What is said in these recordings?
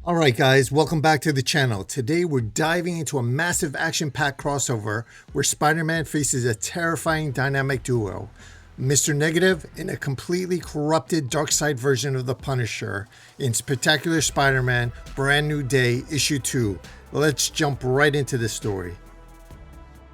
Alright guys, welcome back to the channel. Today we're diving into a massive action-packed crossover where Spider-Man faces a terrifying dynamic duo. Mr. Negative and a completely corrupted dark-side version of the Punisher in Spectacular Spider-Man Brand New Day Issue 2. Let's jump right into the story.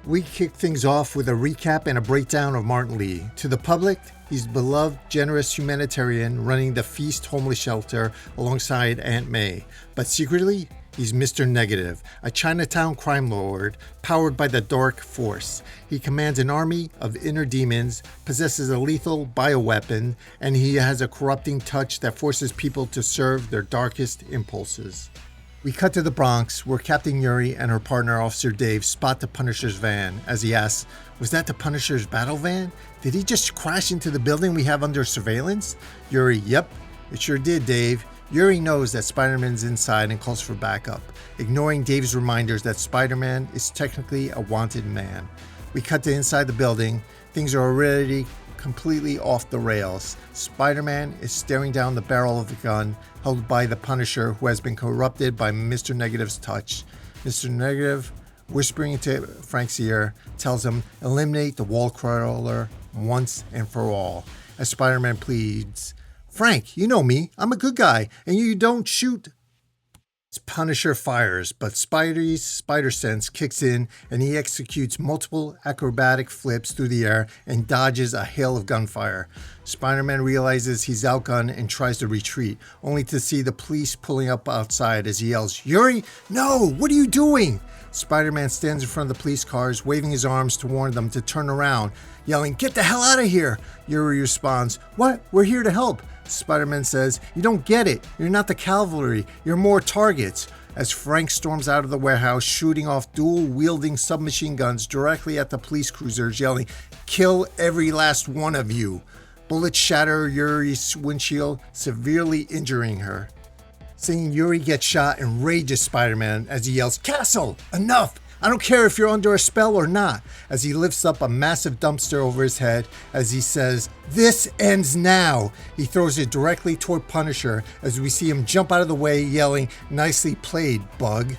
We kick things off with a recap and a breakdown of Martin Lee. To the public, he's beloved, generous humanitarian running the Feast homeless shelter alongside Aunt May. But secretly, he's Mr. Negative, a Chinatown crime lord powered by the Dark Force. He commands an army of inner demons, possesses a lethal bioweapon, and he has a corrupting touch that forces people to serve their darkest impulses. We cut to the Bronx, where Captain Yuri and her partner, Officer Dave, spot the Punisher's van. As he asks, was that the Punisher's battle van? Did he just crash into the building we have under surveillance? Yuri, yep, it sure did, Dave. Yuri knows that Spider-Man's inside and calls for backup, ignoring Dave's reminders that Spider-Man is technically a wanted man. We cut to inside the building. Things are already completely off the rails. Spider-Man is staring down the barrel of the gun held by the Punisher, who has been corrupted by Mr. Negative's touch. Mr. Negative, whispering into Frank's ear, tells him, eliminate the wall crawler once and for all. As Spider-Man pleads, Frank, you know me, I'm a good guy, and you don't shoot. Punisher fires, but Spidey's spider sense kicks in and he executes multiple acrobatic flips through the air and dodges a hail of gunfire. Spider-Man realizes he's outgunned and tries to retreat, only to see the police pulling up outside as he yells, Yuri, no, what are you doing? Spider-Man stands in front of the police cars, waving his arms to warn them to turn around, yelling, get the hell out of here! Yuri responds, what? We're here to help. Spider-Man says, you don't get it. You're not the cavalry. You're more targets. As Frank storms out of the warehouse, shooting off dual-wielding submachine guns directly at the police cruisers, yelling, kill every last one of you. Bullets shatter Yuri's windshield, severely injuring her. Seeing Yuri get shot enrages Spider-Man as he yells, Castle, enough! I don't care if you're under a spell or not, as he lifts up a massive dumpster over his head as he says, this ends now. He throws it directly toward Punisher as we see him jump out of the way yelling, nicely played, bug.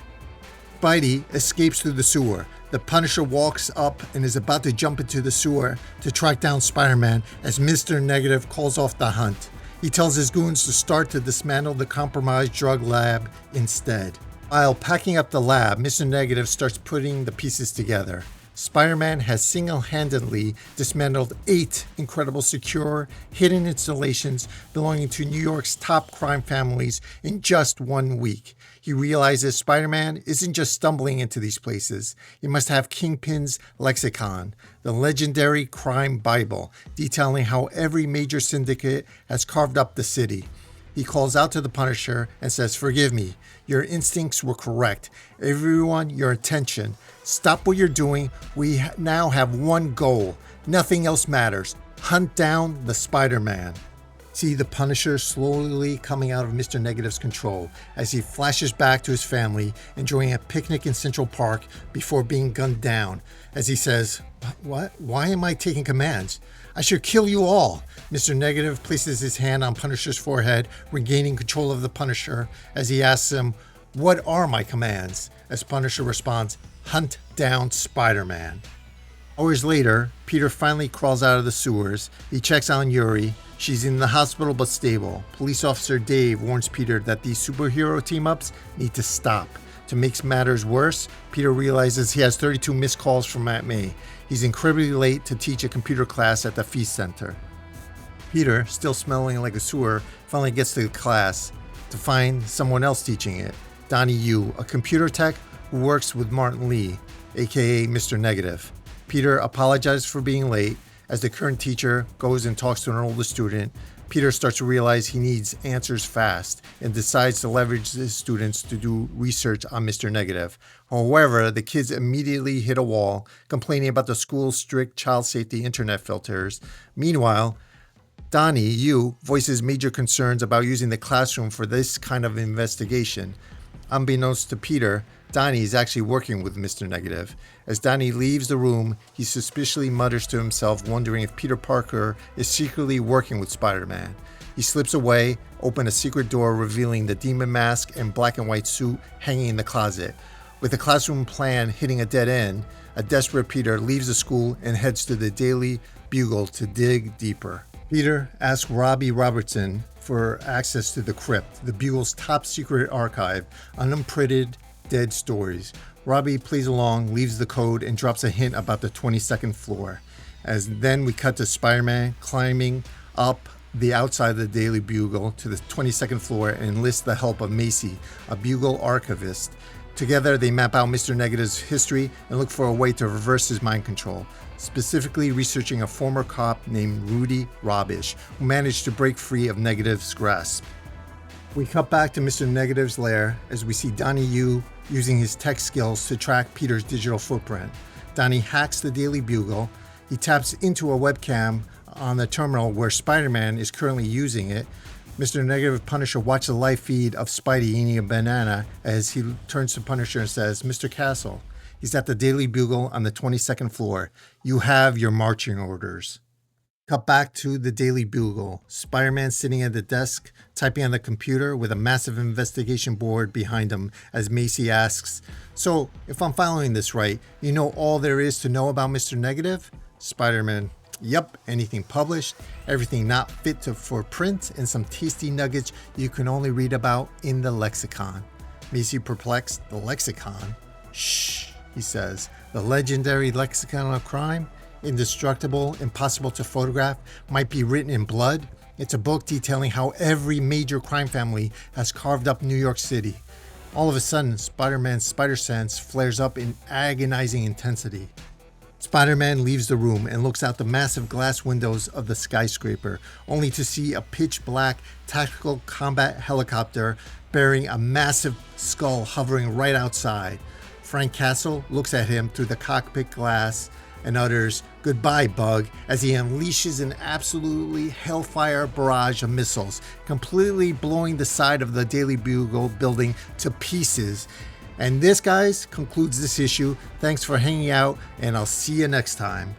Spidey escapes through the sewer. The Punisher walks up and is about to jump into the sewer to track down Spider-Man as Mr. Negative calls off the hunt. He tells his goons to start to dismantle the compromised drug lab instead. While packing up the lab, Mr. Negative starts putting the pieces together. Spider-Man has single-handedly dismantled 8 incredible secure, hidden installations belonging to New York's top crime families in just 1 week. He realizes Spider-Man isn't just stumbling into these places. He must have Kingpin's lexicon, the legendary crime Bible, detailing how every major syndicate has carved up the city. He calls out to the Punisher and says, forgive me, your instincts were correct. Everyone, your attention. Stop what you're doing. We now have one goal. Nothing else matters. Hunt down the Spider-Man. See the Punisher slowly coming out of Mr. Negative's control as he flashes back to his family, enjoying a picnic in Central Park before being gunned down. As he says, what? Why am I taking commands? I should kill you all. Mr. Negative places his hand on Punisher's forehead, regaining control of the Punisher as he asks him, what are my commands? As Punisher responds, hunt down Spider-Man. Hours later, Peter finally crawls out of the sewers. He checks on Yuri. She's in the hospital but stable. Police Officer Dave warns Peter that these superhero team-ups need to stop. To make matters worse, Peter realizes he has 32 missed calls from Aunt May. He's incredibly late to teach a computer class at the Feast Center. Peter, still smelling like a sewer, finally gets to the class to find someone else teaching it. Donnie Yu, a computer tech who works with Martin Lee, aka Mr. Negative. Peter apologizes for being late. As the current teacher goes and talks to an older student, Peter starts to realize he needs answers fast and decides to leverage his students to do research on Mr. Negative. However, the kids immediately hit a wall, complaining about the school's strict child safety internet filters. Meanwhile, Donnie Yu voices major concerns about using the classroom for this kind of investigation. Unbeknownst to Peter, Donnie is actually working with Mr. Negative. As Donnie leaves the room, he suspiciously mutters to himself, wondering if Peter Parker is secretly working with Spider-Man. He slips away, open a secret door revealing the demon mask and black and white suit hanging in the closet. With the classroom plan hitting a dead end, a desperate Peter leaves the school and heads to the Daily Bugle to dig deeper. Peter asks Robbie Robertson for access to the Crypt, the Bugle's top secret archive, unimprinted dead stories. Robbie plays along, leaves the code, and drops a hint about the 22nd floor. As then we cut to Spider-Man climbing up the outside of the Daily Bugle to the 22nd floor and enlists the help of Macy, a Bugle archivist. Together, they map out Mr. Negative's history and look for a way to reverse his mind control, specifically researching a former cop named Rudy Robish, who managed to break free of Negative's grasp. We cut back to Mr. Negative's lair as we see Donnie Yu using his tech skills to track Peter's digital footprint. Donnie hacks the Daily Bugle. He taps into a webcam on the terminal where Spider-Man is currently using it. Mr. Negative Punisher watches the live feed of Spidey eating a banana as he turns to Punisher and says, "Mr. Castle, he's at the Daily Bugle on the 22nd floor. You have your marching orders." Cut back to the Daily Bugle. Spider-Man sitting at the desk, typing on the computer with a massive investigation board behind him as Macy asks, "So, if I'm following this right, you know all there is to know about Mr. Negative?" Spider-Man, "Yep, anything published, everything not fit for print, and some tasty nuggets you can only read about in the lexicon." Macy perplexed, "The lexicon?" "Shh," he says, "the legendary lexicon of crime? Indestructible, impossible to photograph, might be written in blood. It's a book detailing how every major crime family has carved up New York City." All of a sudden, Spider-Man's spider sense flares up in agonizing intensity. Spider-Man leaves the room and looks out the massive glass windows of the skyscraper, only to see a pitch-black tactical combat helicopter bearing a massive skull hovering right outside. Frank Castle looks at him through the cockpit glass and utters, "Goodbye, Bug," as he unleashes an absolutely hellfire barrage of missiles, completely blowing the side of the Daily Bugle building to pieces. And this, guys, concludes this issue. Thanks for hanging out, and I'll see you next time.